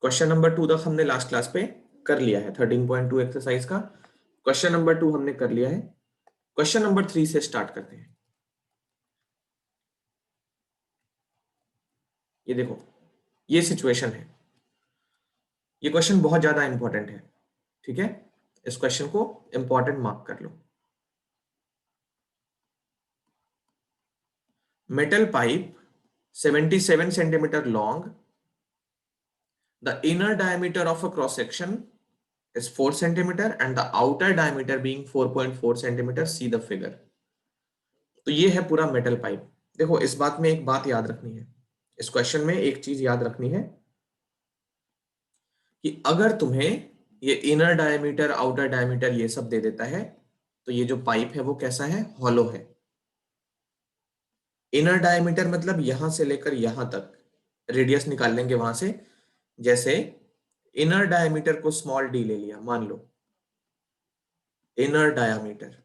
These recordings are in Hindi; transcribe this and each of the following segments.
क्वेश्चन नंबर 2 तक हमने लास्ट क्लास पे कर लिया है, 13.2 एक्सरसाइज का क्वेश्चन नंबर 2 हमने कर लिया है। क्वेश्चन नंबर 3 से स्टार्ट करते हैं। ये देखो, ये सिचुएशन है, ये क्वेश्चन बहुत ज्यादा इंपॉर्टेंट है, ठीक है। इस क्वेश्चन को इंपॉर्टेंट मार्क कर लो। Metal pipe 77 centimetre long, the inner diameter of a cross section is 4 centimeter and the outer diameter being 4.4 centimeter. See the figure. तो ये है पूरा मेटल पाइप। देखो, इस बात में एक बात याद रखनी है, इस क्वेश्चन में एक चीज याद रखनी है कि अगर तुम्हें ये इनर डायमीटर आउटर डायमीटर ये सब दे देता है तो ये जो पाइप है वो कैसा है, हॉलो है। इनर डायमीटर मतलब यहां से लेकर यहां तक रेडियस निकाल लेंगे वहां से। जैसे इनर डायमीटर को स्मॉल डी ले लिया, मान लो इनर डायमीटर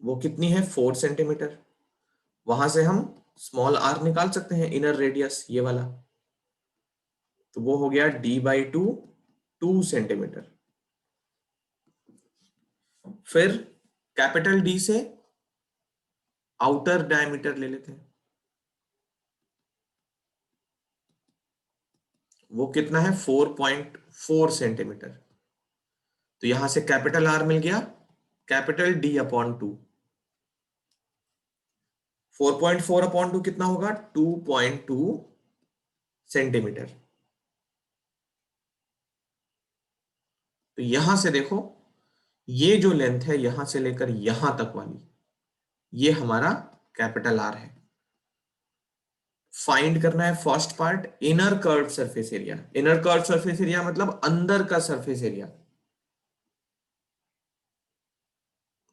वो कितनी है, 4 सेंटीमीटर। वहां से हम स्मॉल आर निकाल सकते हैं, इनर रेडियस ये वाला, तो वो हो गया d/2 2 सेंटीमीटर। फिर कैपिटल डी से आउटर डायमीटर ले लेते हैं, वो कितना है 4.4 सेंटीमीटर। तो यहां से कैपिटल आर मिल गया कैपिटल D/2। 4.4/2 कितना होगा, 2.2 सेंटीमीटर। तो यहां से देखो, ये जो लेंथ है यहां से लेकर यहां तक वाली, ये हमारा कैपिटल आर है। फाइंड करना है first part, inner curve surface area. Inner curve surface area मतलब अंदर का सरफेस एरिया।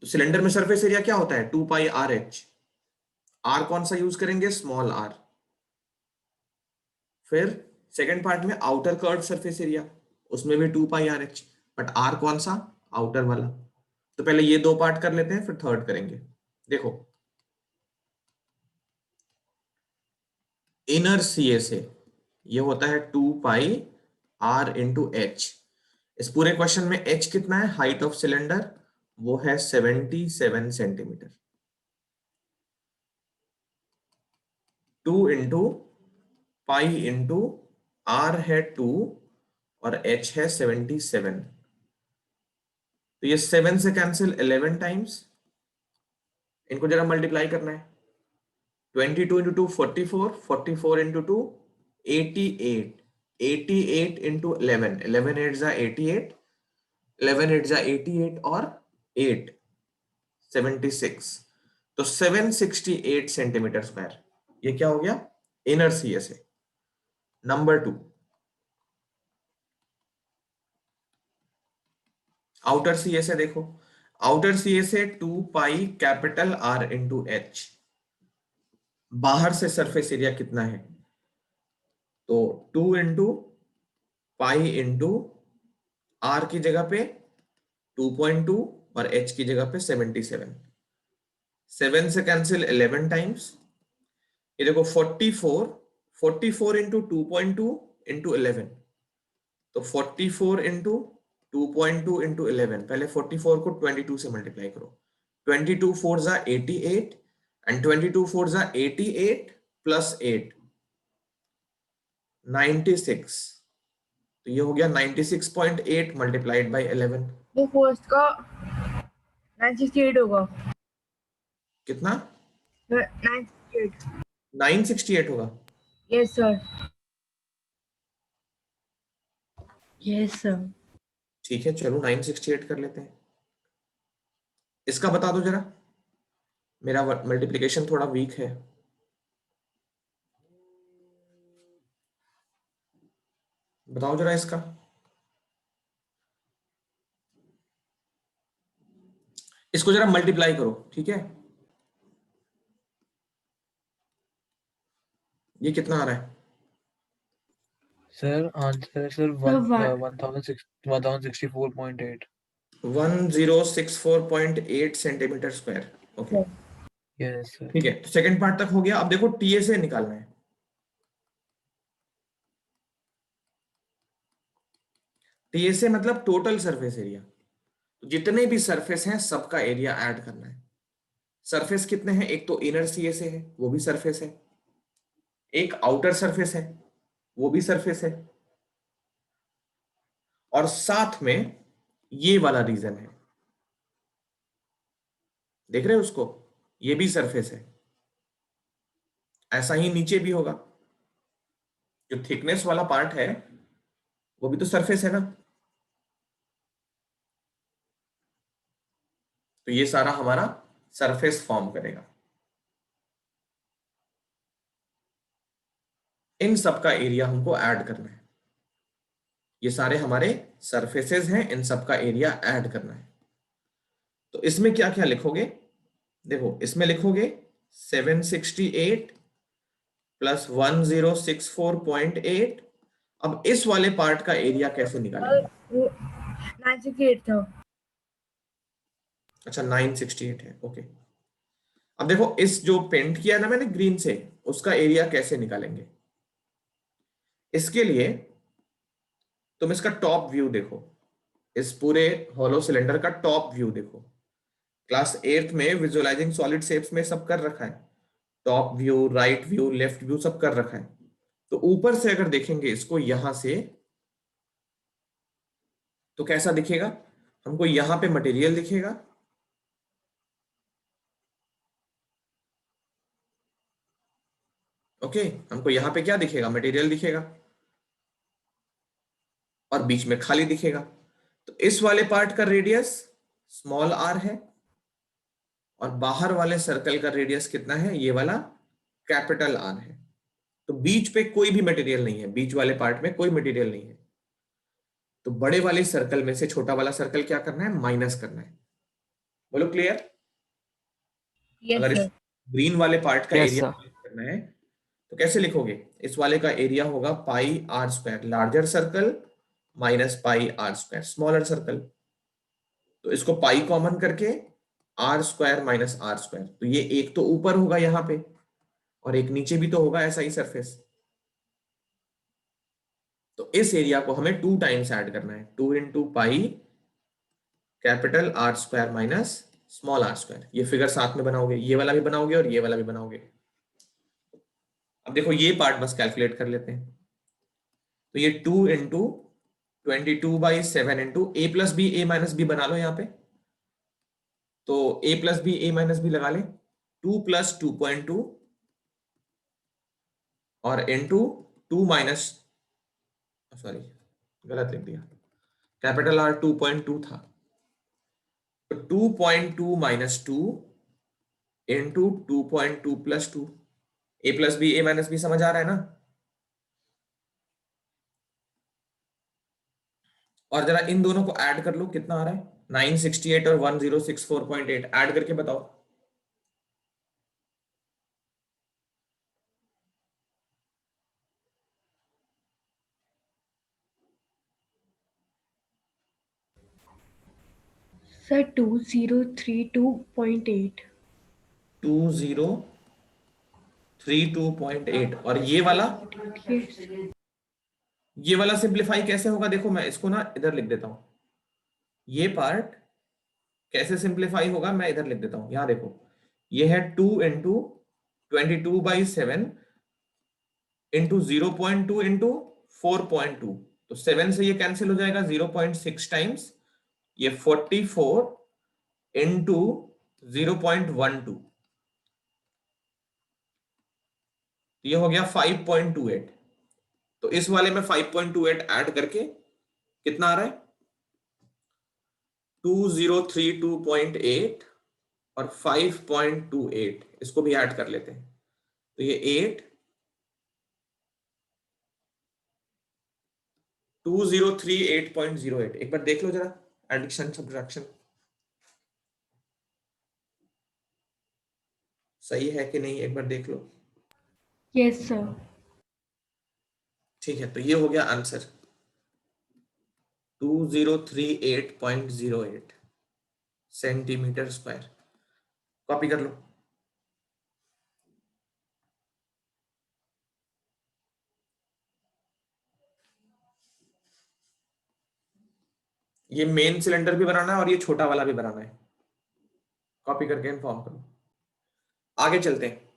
तो सिलेंडर में सरफेस एरिया क्या होता है, 2πRH। आर कौन सा यूज करेंगे, स्मॉल आर। फिर सेकेंड पार्ट में आउटर कर्व सरफेस एरिया, उसमें भी 2πRH, बट आर कौन सा, आउटर वाला। तो पहले ये दो पार्ट कर लेते हैं, फिर थर्ड करेंगे। देखो, इनर CA से ये होता है 2πR/H। इस पूरे क्वेश्चन में H कितना है, हाइट ऑफ सिलेंडर, वो है 77 centimetre. 2 into pi into R है 2 और H है 77। तो ये 7 से कैंसिल 11 टाइम्स, इनको जरा मल्टीप्लाई करना है। 22 इंटू 2 44, 44 इंटू 2 88, 88 इंटू 11, 11 8 जा 88, 11 8 जा 88 और 8 76। तो 768 सेंटीमीटर स्क्वायर, ये क्या हो गया, इनर CA से। नंबर 2 आउटर CA से। देखो, आउटर CA से 2 कैपिटल R इंटू H। बाहर से सरफेस एरिया कितना है, तो 2 इंटू पाई इंटू R की जगह पे 2.2 और H की जगह पे 77। 7 से कैंसिल 11 टाइम्स, ये देखो 44, 44 इंटू 2.2 इंटू 11, तो 44 इंटू 2.2 इंटू 11, पहले 44 को 22 से मल्टीप्लाई करो। 22 4 जा 88 एंड 22 4 जा 88 प्लस 8 96। तो ये हो गया 96.8 मल्टीप्लाइड बाई 11। वो फर्स्ट का 968 होगा। कितना, 968। 968 होगा। Yes sir, yes sir. ठीक है, चलो 968 कर लेते हैं। इसका बता दो जरा, मेरा मल्टीप्लिकेशन थोड़ा वीक है। बताओ जरा इसका। इसको जरा मल्टीप्लाई करो, ठीक है। ये कितना आ रहा है सर? आंसर है sir 1064.8। 1064.8 centimetre square. Okay, yes sir. ठीक है। तो सेकंड पार्ट तक हो गया। अब देखो टीए से निकालना है। टीएसए मतलब टोटल सरफेस एरिया। जितने भी सरफेस हैं सबका एरिया ऐड करना है। सरफेस कितने हैं? एक तो इनर सीएसए है, वो भी सरफेस है। एक आउटर सरफेस है, वो भी सरफेस है। और साथ में ये वाला रीजन है, देख रहे हो उसको? ये भी सरफेस है। ऐसा ही नीचे भी होगा, जो थिकनेस वाला पार्ट है वो भी तो सरफेस है ना। तो ये सारा हमारा सरफेस फॉर्म करेगा। इन सब का एरिया हमको ऐड करना है। ये सारे हमारे सरफेसेस हैं, इन सब का एरिया ऐड करना है। तो इसमें क्या क्या लिखोगे? देखो इसमें लिखोगे 768 प्लस 1064.8। अब इस वाले पार्ट का एरिया कैसे निकालेंगे? वो 968 था। अच्छा 968 है, ओके। अब देखो इस जो पेंट किया ना मैंने ग्रीन से, उसका एरिया कैसे निकालेंगे? इसके लिए तुम इसका टॉप व्यू देखो, इस पूरे हॉलो सिलेंडर का टॉप व्यू देखो। क्लास 8th में विजुअलाइजिंग सॉलिड शेप्स में सब कर रखा है। Top view, right view, left view सब कर रखा है। तो ऊपर से अगर देखेंगे इसको यहां से, तो कैसा दिखेगा? हमको यहां पे मटेरियल दिखेगा, ओके। हमको यहां पे क्या दिखेगा? मटेरियल दिखेगा, और बीच में खाली दिखेगा। तो इस वाले पार्ट का रेडियस स्मॉल आर है, और बाहर वाले सर्कल का रेडियस कितना है? ये वाला कैपिटल आर है। तो बीच पे कोई भी मटेरियल नहीं है, बीच वाले पार्ट में कोई मटेरियल नहीं है। तो बड़े वाले सर्कल में से छोटा वाला सर्कल क्या करना है? माइनस करना है। बोलो क्लियर? यस अगर इस सर। ग्रीन वाले पार्ट का Yes, एरिया sir. करना है तो कैसे लिखोगे? इस वाले का एरिया होगा pi R square, larger circle, minus pi R square, smaller circle. तो इसको पाई कॉमन करके R square minus R square, तो ये एक तो ऊपर होगा यहाँ पे, और एक नीचे भी तो होगा ऐसा ही सरफेस। तो इस एरिया को हमें 2 टाइम्स ऐड करना है, 2 into pi capital R square minus small R square. ये फिगर साथ में बनाओगे, ये वाला भी बनाओगे और ये वाला भी बनाओगे। अब देखो ये पार्ट बस कैलकुलेट कर लेते हैं। तो ये 2 इंटू 22/7 इंटू ए प्लस बी, ए माइनस बी बना लो यहाँ पे। तो ए प्लस बी, ए माइनस बी लगा ले, 2 प्लस 2.2 और इंटू 2 माइनस, सॉरी गलत लिख दिया, कैपिटल आर 2.2 था। तो 2.2 माइनस 2 इंटू 2.2 प्लस 2। ए प्लस बी, ए माइनस बी समझ आ रहा है ना? और जरा इन दोनों को ऐड कर लो, कितना आ रहा है? 968 और 1064.8 ऐड करके बताओ। सर 2032.8। 2032.8। और ये वाला सिंप्लीफाई कैसे होगा? देखो मैं इसको ना इधर लिख देता हूं। ये पार्ट कैसे सिंप्लीफाई होगा मैं इधर लिख देता हूं, यहां देखो। ये है 2 इंटू 22/7 इंटू 0.2 इंटू 4.2। तो 7 से ये कैंसिल हो जाएगा, 0.6 टाइम्स ये 44 इंटू 0.12, ये हो गया 5.28। तो इस वाले में 5.28 ऐड करके कितना आ रहा है? 2032.8 और 5.28, इसको भी ऐड कर लेते हैं। तो ये 8 2038.08। एक बार देख लो जरा, एडिशन सब्ट्रैक्शन सही है कि नहीं, एक बार देख लो। Yes sir. ठीक है, तो ये हो गया आंसर 2038.08 सेंटीमीटर स्क्वायर। कॉपी कर लो। ये मेन सिलेंडर भी बनाना है और ये छोटा वाला भी बनाना है, कॉपी करके इन्फॉर्म करो। आगे चलते हैं।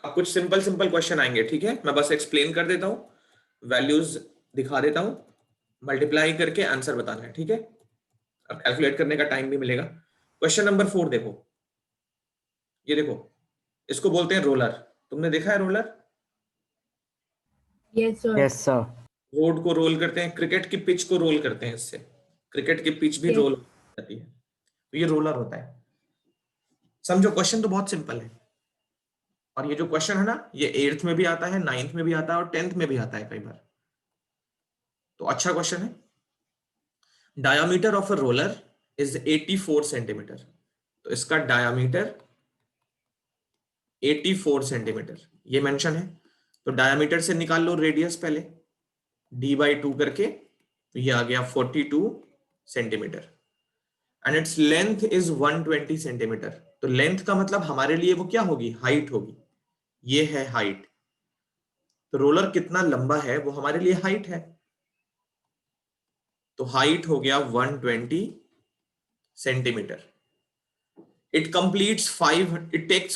अब कुछ सिंपल सिंपल क्वेश्चन आएंगे, ठीक है, मैं बस एक्सप्लेन कर देता हूं, वैल्यूज दिखा देता हूं, मल्टीप्लाई करके आंसर बताना है, ठीक है। अब कैलकुलेट करने का टाइम भी मिलेगा। क्वेश्चन नंबर 4 देखो, ये देखो, इसको बोलते हैं रोलर। तुमने देखा है roller? Yes, sir. Yes sir. Road को रोल करते हैं, क्रिकेट की पिच को रोल करते हैं, इससे क्रिकेट की पिच भी Yes. रोल जाती है, तो ये रोलर होता है। समझो, क्वेश्चन तो बहुत सिंपल है, और ये जो क्वेश्चन है ना, ये 8th में भी आता है, 9th में भी आता है और 10th में भी आता है कई बार, तो अच्छा क्वेश्चन है। Diameter of a roller is 84 centimetre, तो इसका डायामीटर 84 सेंटीमीटर ये मेंशन है। तो डायामीटर से निकाल लो रेडियस पहले, d/2 करके, तो ये आ गया 42 centimetre. And its length is 120 centimetre, तो लेंथ का मतलब हमारे लिए वो क्या होगी, हाइट होगी, ये है हाइट। तो रोलर कितना लंबा है वो हमारे लिए हाइट है, तो हाइट हो गया 120 centimetre. It takes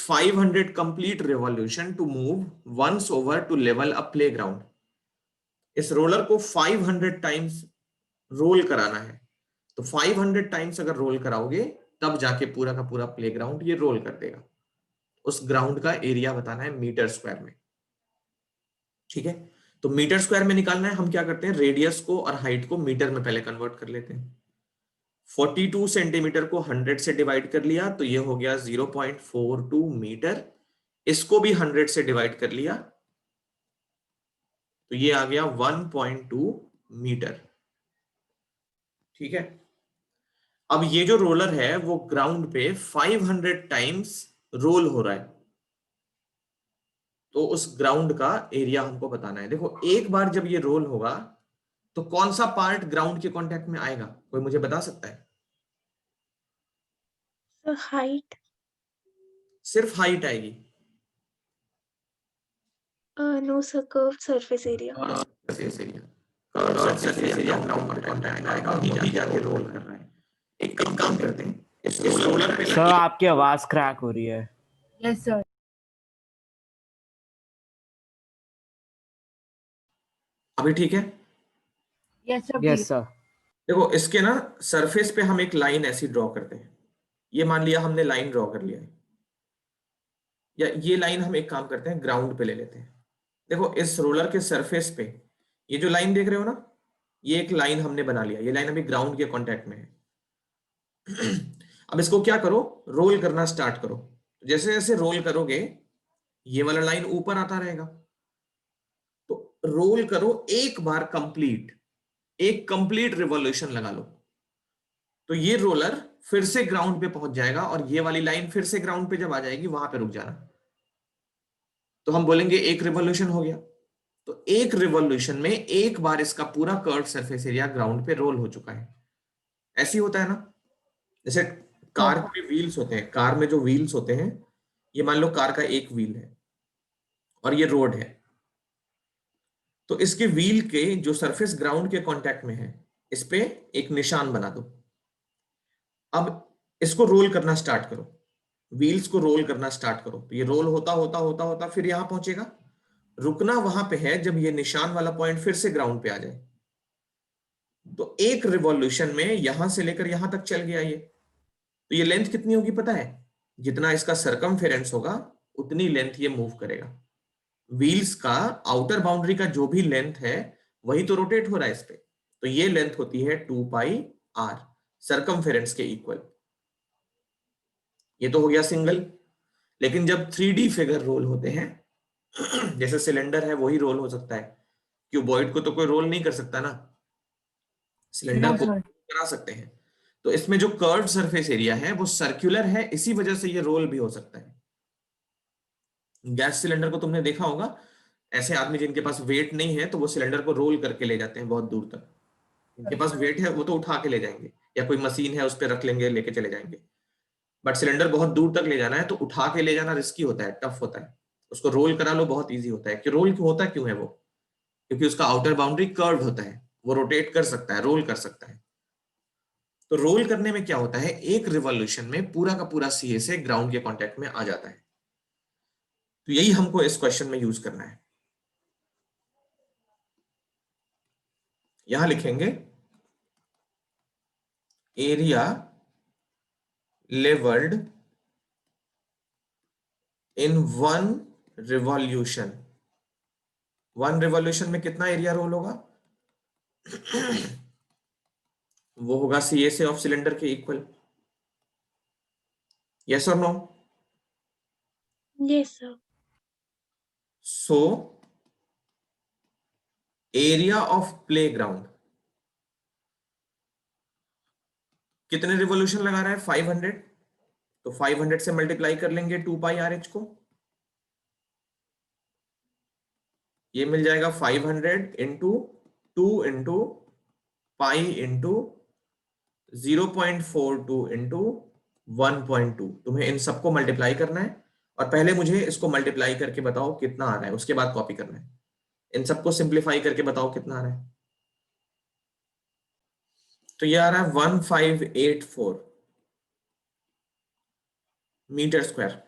500 complete revolution to move once over to level a playground. इस रोलर को 500 टाइम्स रोल कराना है, तो 500 टाइम्स अगर रोल कराओगे तब जाके पूरा का पूरा प्लेग्राउंड ये रोल कर देगा। उस ग्राउंड का एरिया बताना है मीटर स्क्वायर में, ठीक है। तो मीटर स्क्वायर में निकालना है, हम क्या करते हैं, रेडियस को और हाइट को मीटर में पहले कन्वर्ट कर लेते हैं। 42 सेंटीमीटर को 100 से डिवाइड कर लिया, तो ये हो गया 0.42 मीटर। इसको भी 100 से डिवाइड कर लिया, तो ये आ गया 1.2 मीटर, ठीक है। अब ये जो रोलर है वो ग्राउंड पे 500 टाइम्स रोल हो रहा है, तो उस ग्राउंड का एरिया हमको बताना है। देखो, एक बार जब ये रोल होगा तो कौन सा पार्ट ग्राउंड के कांटेक्ट में आएगा, कोई मुझे बता सकता है? हाइट। सिर्फ हाइट आएगी? No sir, curve surface area. Surface area, curve surface area ground पर कांटेक्ट आएगा, वहीं जाके रोल कर रहा है। एक काम करते हैं, इस रोलर पे सर आपकी आवाज क्रैक हो रही है। Yes, sir. अभी ठीक है? Yes, sir. Yes please. Sir. देखो, इसके ना सरफेस पे हम एक लाइन ऐसी ड्रॉ करते हैं, ये मान लिया हमने लाइन ड्रॉ कर लिया है, या ये लाइन हम एक काम करते हैं ग्राउंड पे ले लेते हैं। देखो, इस रोलर के सरफेस पे ये जो लाइन देख रहे हो ना, ये एक लाइन हमने बना लिया, ये लाइन अभी ग्राउंड के कांटेक्ट में है। अब इसको क्या करो, रोल करना स्टार्ट करो। जैसे जैसे रोल करोगे ये वाला लाइन ऊपर आता रहेगा, तो रोल करो एक बार कंप्लीट, एक कंप्लीट रिवॉल्यूशन लगा लो, तो ये रोलर फिर से ग्राउंड पे पहुंच जाएगा, और ये वाली लाइन फिर से ग्राउंड पे जब आ जाएगी वहां पे रुक जाना, तो हम बोलेंगे एक रिवॉल्यूशन हो गया। तो एक रिवॉल्यूशन में एक बार इसका पूरा कर्व सरफेस एरिया ग्राउंड पे रोल हो चुका है। ऐसे ही होता है ना, जैसे कार के व्हील्स होते हैं, कार में जो व्हील्स होते हैं, ये मान लो कार का एक व्हील है और ये रोड है, तो इसके व्हील के जो सरफेस ग्राउंड के कांटेक्ट में है, इस पे एक निशान बना दो। अब इसको रोल करना स्टार्ट करो, व्हील्स को रोल करना स्टार्ट करो, तो ये रोल होता होता होता होता फिर यहां पहुंचेगा। रुकना वहां पे है जब ये निशान वाला पॉइंट फिर से ग्राउंड पे आ जाए। तो एक रिवॉल्यूशन में यहां से लेकर यहां तक चल गया ये, तो ये लेंथ कितनी होगी पता है? जितना इसका सरकमफेरेंस होगा उतनी लेंथ ये मूव करेगा। व्हील्स का आउटर बाउंड्री का जो भी लेंथ है वही तो रोटेट हो रहा है इस पे, तो ये लेंथ होती है 2πr, सरकमफेरेंस के इक्वल। ये तो हो गया सिंगल। लेकिन जब 3D फिगर रोल होते हैं, जैसे सिलेंडर है वही रोल हो सकता है, क्यूबॉइड को तो कोई रोल नहीं कर सकता ना, सिलेंडर No, को sir. करा सकते हैं। तो इसमें जो कर्व्ड सरफेस एरिया है वो सर्कुलर है, इसी वजह से ये रोल भी हो सकता है। गैस सिलेंडर को तुमने देखा होगा, ऐसे आदमी जिनके पास वेट नहीं है तो वो सिलेंडर को रोल करके ले जाते हैं बहुत दूर तक। जिनके पास वेट है वो तो उठा के ले जाएंगे, या कोई मशीन है उस पर रख लेंगे, लेके चले जाएंगे। बट सिलेंडर बहुत दूर तक ले जाना है तो उठा के ले जाना रिस्की होता है, टफ होता है। उसको रोल करा लो बहुत ईजी होता है। कि रोल होता क्यों है वो? क्योंकि उसका आउटर बाउंड्री कर्व्ड होता है, वो रोटेट कर सकता है, रोल कर सकता है। तो रोल करने में क्या होता है, एक रिवॉल्यूशन में पूरा का पूरा सी ए से ग्राउंड के कांटेक्ट में आ जाता है। तो यही हमको इस क्वेश्चन में यूज करना है। यहां लिखेंगे area levelled in one revolution. One revolution में कितना एरिया रोल होगा? वो होगा सी ए से ऑफ सिलेंडर के इक्वल। यस और no? Yes, sir. So area of playground कितने रिवॉल्यूशन लगा रहा है? 500। तो 500 से मल्टीप्लाई कर लेंगे 2 पाई आर एच को। ये मिल जाएगा 500 into 2 into pi into 0.42 into 1.2। तुम्हें इन सबको मल्टीप्लाई करना है और पहले मुझे इसको मल्टीप्लाई करके बताओ कितना आ रहा है, उसके बाद कॉपी करना है। इन सबको सिंप्लीफाई करके बताओ कितना आ रहा है। तो ये आ रहा है 1584 मीटर स्क्वायर।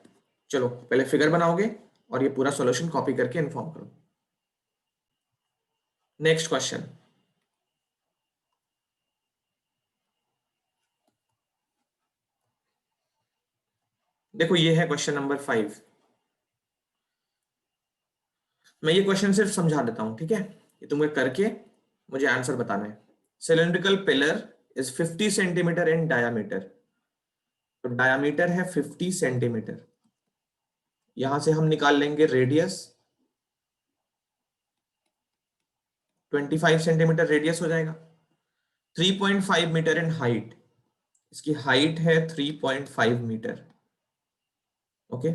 चलो पहले फिगर बनाओगे और ये पूरा सॉल्यूशन कॉपी करके इन्फॉर्म करो। नेक्स्ट क्वेश्चन, देखो ये है क्वेश्चन नंबर 5। मैं ये क्वेश्चन सिर्फ समझा देता हूं, ठीक है? ये तुम्हें करके मुझे आंसर बताना है। Cylindrical pillar is 50 centimetre in diameter. तो डायामीटर है 50 सेंटीमीटर। यहां से हम निकाल लेंगे रेडियस, 25 सेंटीमीटर रेडियस हो जाएगा। 3.5 मीटर इन हाइट, इसकी हाइट है 3.5 metre. Okay,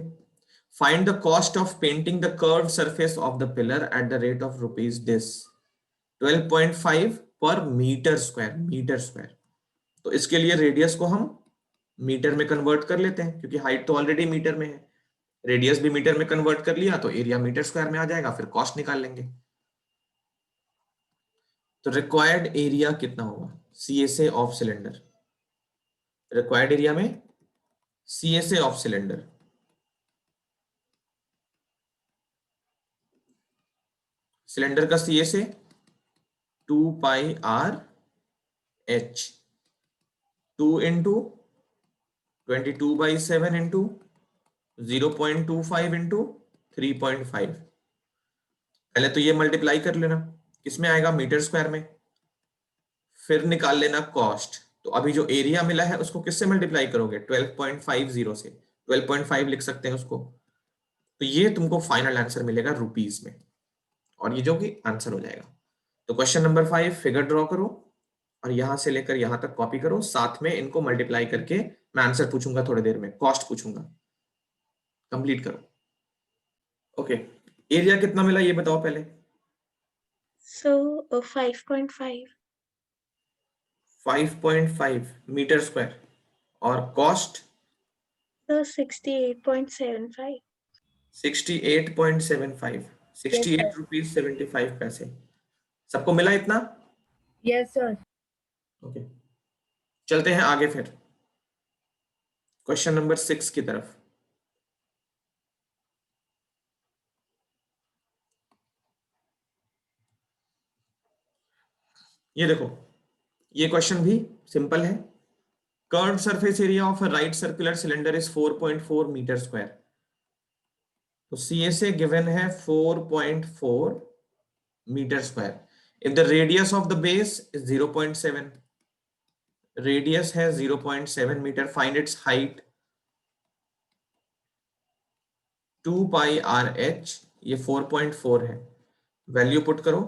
find the cost of painting the curve surface of the pillar at the rate of rupees this. 12.5 पर मीटर स्क्वायर, मीटर स्क्वायर। तो इसके लिए रेडियस को हम मीटर में कन्वर्ट कर लेते हैं, क्योंकि हाइट तो ऑलरेडी मीटर में है। रेडियस भी मीटर में कन्वर्ट कर लिया तो एरिया मीटर स्क्वायर में आ जाएगा, फिर कॉस्ट निकाल लेंगे। तो रिक्वायर्ड एरिया कितना होगा CSA of cylinder? Required area में सीएसए ऑफ सिलेंडर, सिलेंडर का CSA 2 pi R H, 2 into 22/7 into 0.25 into 3.5। पहले तो ये मल्टीप्लाई कर लेना, किसमें आएगा? मीटर स्क्वायर में। फिर निकाल लेना कॉस्ट। तो अभी जो एरिया मिला है उसको किससे मल्टीप्लाई करोगे? 12.50 से। 12.5 लिख सकते हैं उसको। तो ये तुमको फाइनल आंसर मिलेगा रुपीज में, और ये जो कि आंसर हो जाएगा। तो क्वेश्चन नंबर 5 फिगर ड्रॉ करो और यहां से लेकर यहां तक कॉपी करो, साथ में इनको मल्टीप्लाई करके मैं आंसर पूछूंगा थोड़ी देर में, कॉस्ट पूछूंगा। कंप्लीट करो। ओके, एरिया कितना मिला ये बताओ पहले। So 5.5. 5.5 metre square. और कॉस्ट So 68.75. 68.75, 68 रुपीज 75 पैसे। सबको मिला इतना? Yes, sir. ओके, चलते हैं आगे फिर क्वेश्चन नंबर 6 की तरफ। ये देखो, ये क्वेश्चन भी सिंपल है। Curved surface area of a right circular cylinder is 4.4 metre square. तो सीएसए गिवन है 4.4 metre square. If the radius of the base is 0.7, radius है 0.7 metre, find its height 2 pi R H, ये 4.4 है। वैल्यू पुट करो,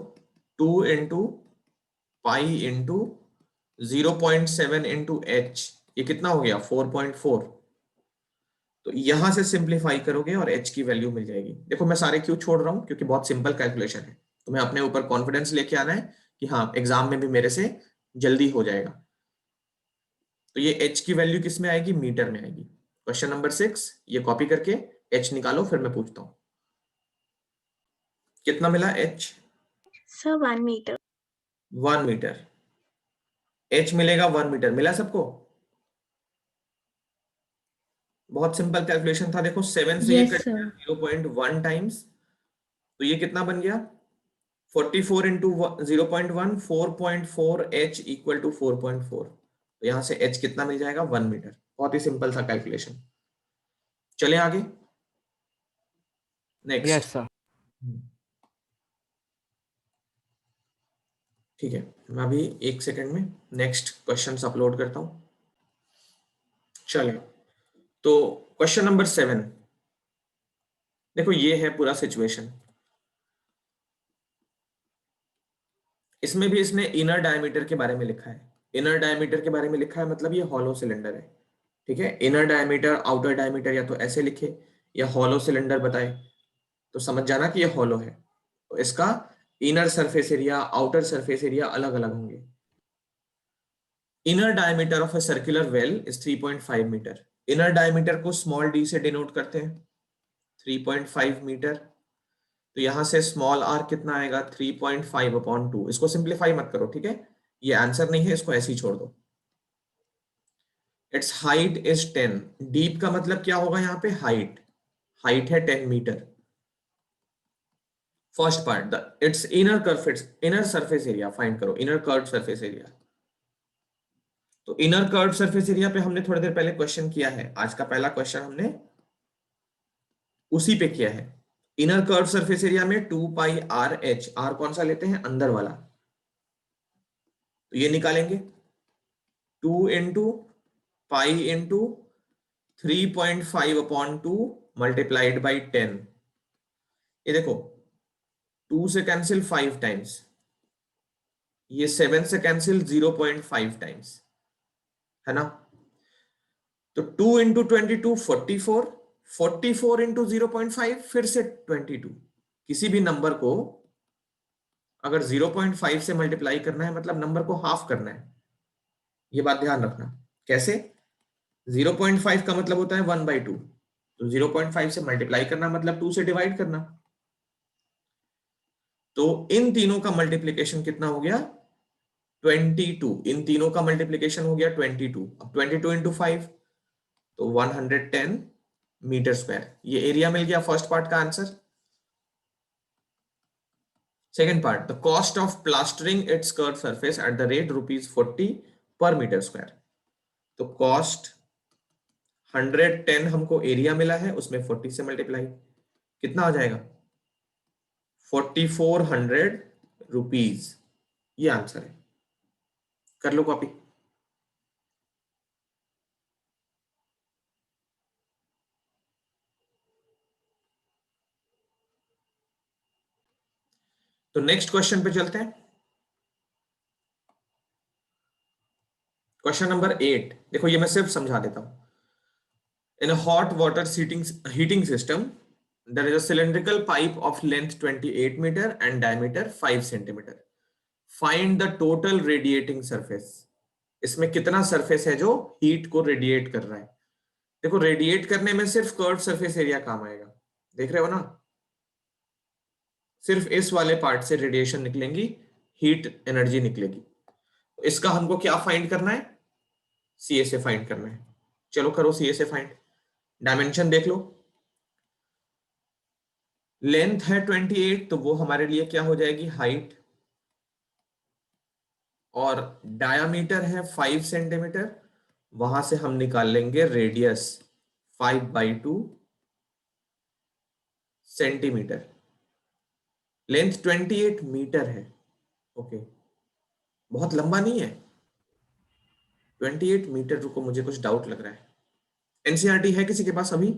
2 into pi into 0.7 into H, ये कितना हो गया? 4.4। तो यहां से सिंप्लीफाई करोगे और एच की वैल्यू मिल जाएगी। देखो मैं सारे क्यों छोड़ रहा हूं, क्योंकि बहुत सिंपल कैलकुलेशन है। तुम्हें अपने ऊपर कॉन्फिडेंस लेके आना है कि हाँ एग्जाम में भी मेरे से जल्दी हो जाएगा। तो ये एच की वैल्यू किस में आएगी? मीटर में आएगी। क्वेश्चन नंबर 6, ये कॉपी करके एच निकालो, फिर मैं पूछता हूं कितना मिला H. So 1 meter. 1 metre, h मिलेगा 1 मीटर। मिला सबको? बहुत सिंपल कैलकुलेशन था। देखो 7 से ये Yes, कट sir. 0.1 टाइम्स, तो ये कितना बन गया? 44 इंटू 0.1, 4.4 h इक्वल टू 4.4। तो यहां से h कितना मिल जाएगा? 1 मीटर। बहुत ही सिंपल सा कैलकुलेशन। चले आगे, नेक्स्ट। Yes sir. ठीक है, मैं अभी 1 सेकंड में नेक्स्ट क्वेश्चन अपलोड करता हूं। चलो, तो क्वेश्चन नंबर 7। देखो ये है पूरा सिचुएशन। इसमें भी इसने इनर डायमीटर के बारे में लिखा है। इनर डायमीटर के बारे में लिखा है मतलब ये हॉलो सिलेंडर है। ठीक है, इनर डायमीटर, आउटर डायमीटर या तो ऐसे लिखे या हॉलो सिलेंडर बताए, तो समझ जाना कि ये हॉलो है। तो इसका inner surface area, outer surface area अलग अलग होंगे। Inner diameter of a circular well is 3.5 metre. Inner diameter को स्मॉल डी से डिनोट करते हैं, 3.5 मीटर। तो यहां से स्मॉल आर कितना आएगा? 3.5/2। इसको सिंप्लीफाई मत करो, ठीक है, ये आंसर नहीं है, इसको ऐसे ही छोड़ दो। It's height is 10। डीप का मतलब क्या होगा? यहाँ पे हाइट, हाइट है 10 metre. First part, the its inner surface area find करो, इनर कर्व्ड सरफेस एरिया। तो इनर कर्व्ड सरफेस एरिया पे हमने थोड़ी देर पहले क्वेश्चन किया है। आज का पहला क्वेश्चन हमने उसी पे किया है। इनर कर्व्ड सरफेस एरिया में 2πr(h), आर कौन सा लेते हैं? अंदर वाला। तो ये निकालेंगे, 2 into pi into 3.5/2 multiplied by 10। ये देखो 2 से कैंसिल 5 टाइम्स, ये 7 से कैंसिल 0.5 टाइम्स, है ना। तो 2 इंटू 22 44, 44 इंटू 0.5 फिर से 22। किसी भी नंबर को अगर 0.5 से मल्टीप्लाई करना है मतलब नंबर को हाफ करना है, ये बात ध्यान रखना। कैसे? 0.5 का मतलब होता है 1/2, तो 0.5 से मल्टीप्लाई करना मतलब 2 से डिवाइड करना। तो इन तीनों का मल्टीप्लीकेशन कितना हो गया? 22। इन तीनों का मल्टीप्लीकेशन हो गया 22। अब 22 इंटू 5 तो 110 मीटर स्क्वायर। ये एरिया मिल गया फर्स्ट पार्ट का answer. Second part, the cost of plastering it's curve surface at the rate ₹40 पर मीटर स्क्वायर। तो कॉस्ट 110 हमको एरिया मिला है, उसमें 40 से मल्टीप्लाई, कितना आ जाएगा? 4400 रुपीज। ये आंसर है। कर लो कॉपी। तो नेक्स्ट क्वेश्चन पे चलते हैं। Question number 8। देखो ये मैं सिर्फ समझा देता हूं। In a hot water heating system, there is a cylindrical pipe of length 28 meter and diameter 5 centimeter. Find the total radiating surface. इसमें कितना सरफेस है जो हीट को रेडिएट कर रहा है? देखो रेडिएट करने में सिर्फ कर्व सरफेस एरिया काम आएगा, देख रहे हो ना। सिर्फ इस वाले पार्ट से रेडिएशन निकलेंगी, हीट एनर्जी निकलेगी। इसका हमको क्या फाइंड करना है? सीए से फाइंड करना है। चलो करो सीए से फाइंड। डायमेंशन देख लो, लेंथ है 28, तो वो हमारे लिए क्या हो जाएगी? हाइट। और डायामीटर है 5 सेंटीमीटर, वहां से हम निकाल लेंगे रेडियस 5/2 सेंटीमीटर। लेंथ 28 मीटर है, ओके, बहुत लंबा नहीं है 28 मीटर। रुको, मुझे कुछ डाउट लग रहा है। एनसीईआरटी है किसी के पास अभी?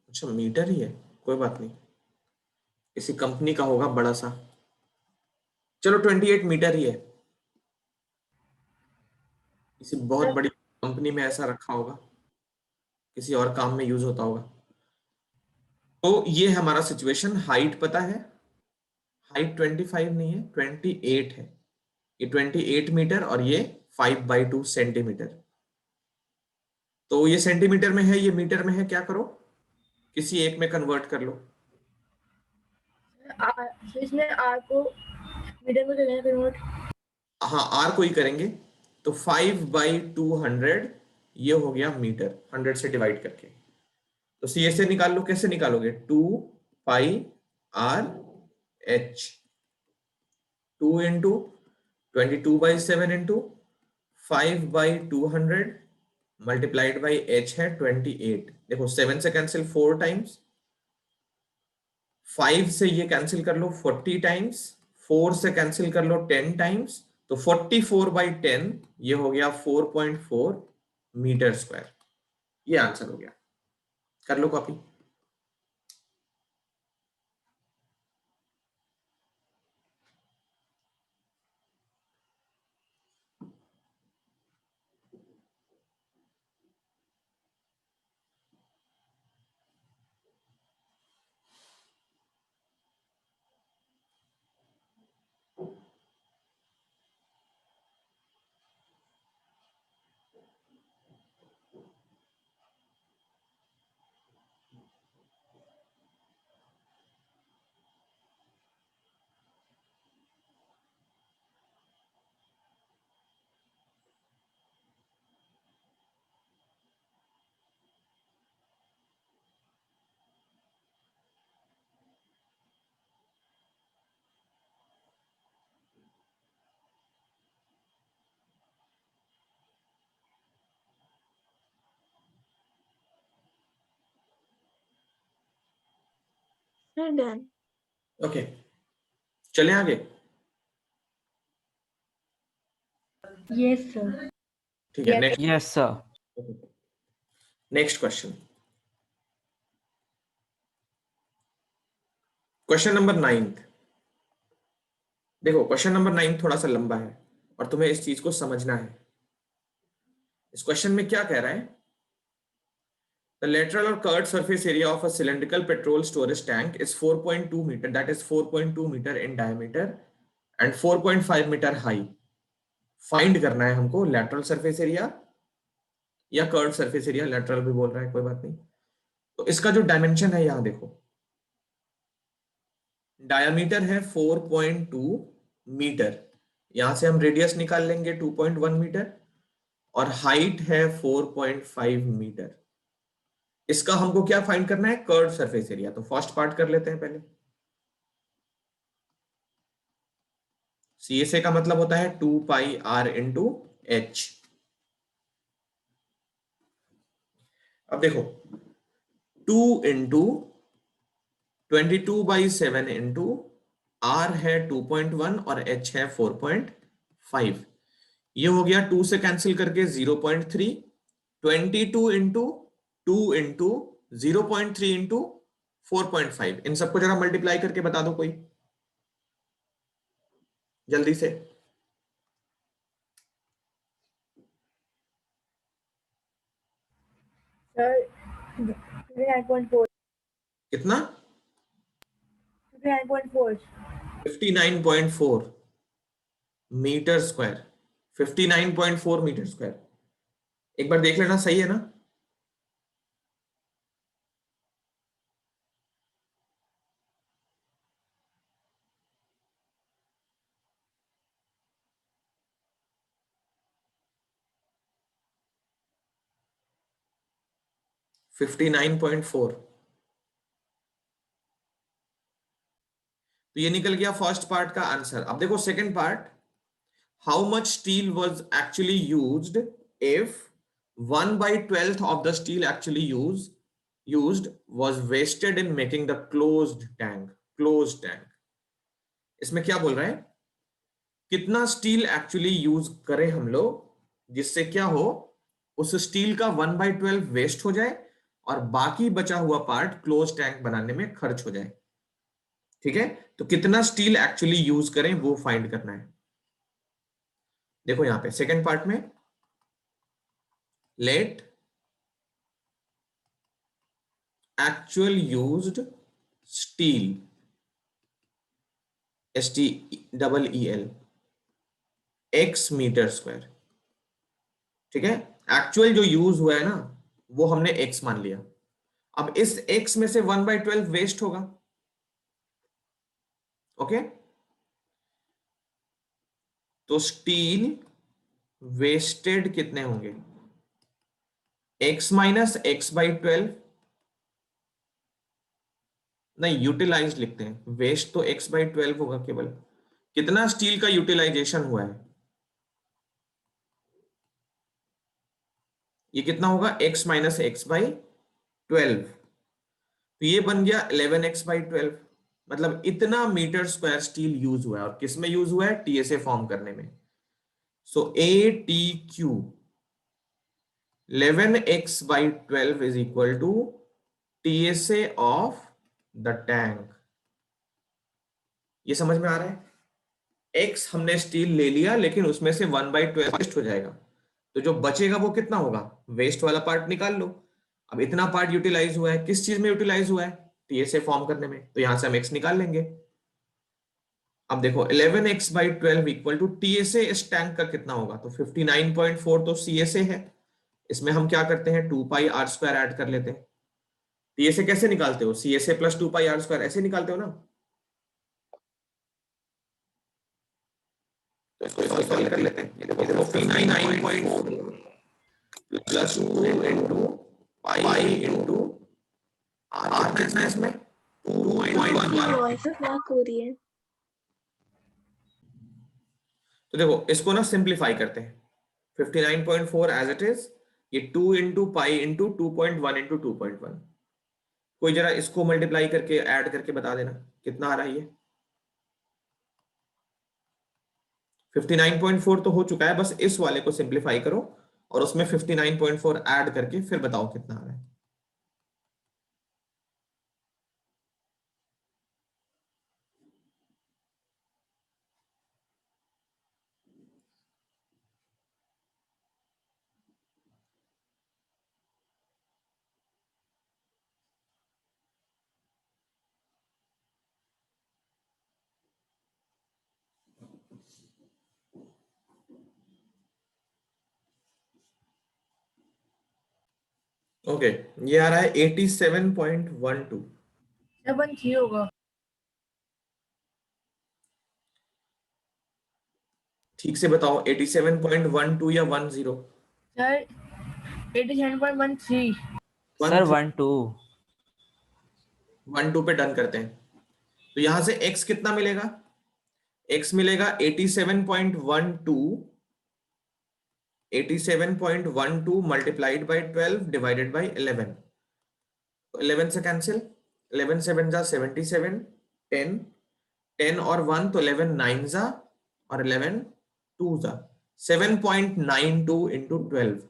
अच्छा मीटर ही है, कोई बात नहीं, किसी कंपनी का होगा बड़ा सा। चलो 28 मीटर ही है, किसी बहुत बड़ी कंपनी में ऐसा रखा होगा, किसी और काम में यूज होता होगा। तो ये हमारा सिचुएशन। हाइट पता है, हाइट 25 नहीं है 28 है। ये 28 मीटर और ये 5/2 सेंटीमीटर। तो ये सेंटीमीटर में है, ये मीटर में है, क्या करो किसी एक में कन्वर्ट कर लो। तो इसमें आर को मीटर में करना कन्वर्ट। हाँ, आर को ही करेंगे, तो 5/200 ये हो गया मीटर, 100 से डिवाइड करके। तो सी से निकाल लो, कैसे निकालोगे? 2πr/h, 2 into 22/7 into 5/200 multiplied by h है 28। देखो 7 से कैंसिल 4 टाइम्स, 5 से ये कैंसिल कर लो 40 टाइम्स, 4 से कैंसिल कर लो 10 टाइम्स, तो 44/10 ये हो गया 4.4 मीटर स्क्वायर। ये आंसर हो गया। कर लो कॉपी। Sir, done. ओके, चलें आगे। Yes, sir. ठीक है, Yes. Next yes sir. Next question, question number 9। देखो क्वेश्चन नंबर 9 थोड़ा सा लंबा है और तुम्हें इस चीज को समझना है। इस क्वेश्चन में क्या कह रहा है? The lateral or curved surface area of a cylindrical petrol storage tank is 4.2 meter, that is 4.2 meter in diameter and 4.5 meter high. Find करना है हमको lateral surface area या curved surface area, lateral भी बोल रहा है कोई बात नहीं। तो इसका जो डायमेंशन है यहां देखो, डायमीटर है 4.2 मीटर, यहां से हम रेडियस निकाल लेंगे 2.1 मीटर, और हाइट है 4.5 मीटर। इसका हमको क्या फाइंड करना है? Curved surface area. तो फर्स्ट पार्ट कर लेते हैं पहले। CSA का मतलब होता है 2πr इंटू h। अब देखो 2 इंटू 22/7 इंटू r है 2.1 और h है 4.5। ये हो गया 2 से कैंसिल करके 0.3, 22 इंटू 2 इंटू 0.3 इंटू 4.5। इन सबको जरा मल्टीप्लाई करके बता दो कोई जल्दी से। Sir, 59.4. कितना? 59.4. 59.4 मीटर स्क्वायर। 59.4 metre square. एक बार देख लेना, सही है ना? तो 59.4। तो ये निकल गया फर्स्ट पार्ट का आंसर। अब देखो second part, how much steel was actually used if 1/12 of the steel actually used was wasted in making the closed tank। इसमें क्या बोल रहा है? कितना स्टील एक्चुअली यूज करें हम लोग जिससे क्या हो, उस स्टील का 1/12 वेस्ट हो जाए और बाकी बचा हुआ पार्ट क्लोज टैंक बनाने में खर्च हो जाए। ठीक है, तो कितना स्टील एक्चुअली यूज करें वो फाइंड करना है। देखो यहां पे सेकंड पार्ट में, let actual used steel STEEL x metre square. ठीक है, एक्चुअल जो यूज हुआ है ना वो हमने x मान लिया, अब इस x में से 1/12 वेस्ट होगा, ओके। तो स्टील वेस्टेड कितने होंगे, x माइनस x/12, नहीं यूटिलाइज लिखते हैं, वेस्ट तो x/12 होगा केवल। कितना स्टील का यूटिलाइजेशन हुआ है, ये कितना होगा, x माइनस x/12, तो ये बन गया 11x/12, मतलब इतना मीटर स्क्वायर स्टील यूज हुआ है। और किस में यूज हुआ है, टीएसए फॉर्म करने में। सो ATQ 11x/12 is equal to TSA of the tank. ये समझ में आ रहा है, x हमने स्टील ले लिया, लेकिन उसमें से 1/12 वेस्ट हो जाएगा, तो जो बचेगा वो कितना होगा, वेस्ट वाला पार्ट निकाल लो। अब इतना पार्ट यूटिलाइज हुआ है, किस चीज में यूटिलाइज हुआ है, टीएसए फॉर्म करने में, तो यहां से हम x निकाल लेंगे। अब देखो 11x/12 इक्वल टू टीएसए इस टैंक का कितना होगा, तो 59.4 तो सीएसए है। इसमें हम क्या करते हैं, 2πr² ऐड कर लेते हैं। टीएसए कैसे निकालते हो, सीएसए प्लस 2πr², ऐसे निकालते हो ना। तो इसको सॉल्व कर लेते हैं। ये देखो 59.4 plus 2 into pi into R कितना है इसमें, 2.1। वॉइस ब्लॉक हो रही है। तो देखो इसको ना सिंप्लीफाई करते हैं, 59.4 एज इट इज, ये 2 इंटू पाई इंटू 2.1 इंटू 2.1। कोई जरा इसको मल्टीप्लाई करके ऐड करके बता देना कितना आ रहा है ये। 59.4 तो हो चुका है, बस इस वाले को सिंप्लीफाई करो और उसमें 59.4 ऐड करके फिर बताओ कितना आ रहा है। ओके ये आ रहा है 87.12। 7 होगा। ठीक से बताओ 87.12 या 10? सर 87.13। सर 1-2। 12 पे डन करते हैं। तो यहां से x कितना मिलेगा, x मिलेगा 87.12 मल्टीप्लाइड बाई 12 डिवाइडेड बाई 11। तो 11 से कैंसिल, 11 7 जा 77, 10 10 और 1 तो 11 9 जा और 11 2 जा 7.92 इंटू 12।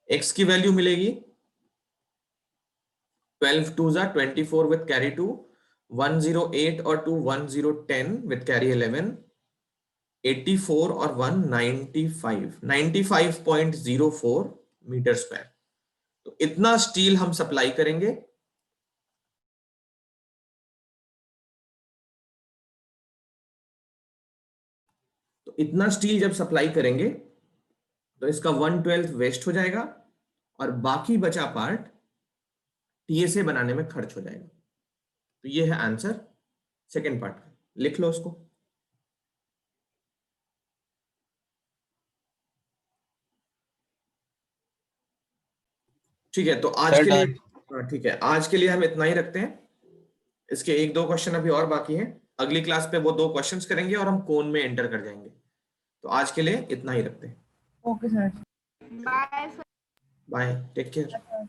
x की वैल्यू मिलेगी 12 2 जा 24 विथ कैरी 2, 108 और 2 1010 विथ कैरी 11, 84 और 1 95.04 मीटर स्क्वायर। तो इतना स्टील हम सप्लाई करेंगे। तो इतना स्टील जब सप्लाई करेंगे तो इसका 1/12 वेस्ट हो जाएगा और बाकी बचा पार्ट टीएसए बनाने में खर्च हो जाएगा। तो ये है आंसर सेकेंड पार्ट का, लिख लो उसको। ठीक है, तो आज के लिए ठीक है, आज के लिए हम इतना ही रखते हैं। इसके 1-2 क्वेश्चन अभी और बाकी हैं, अगली क्लास पे वो 2 क्वेश्चंस करेंगे और हम कोन में एंटर कर जाएंगे। तो आज के लिए इतना ही रखते हैं। Okay sir. Bye, take care.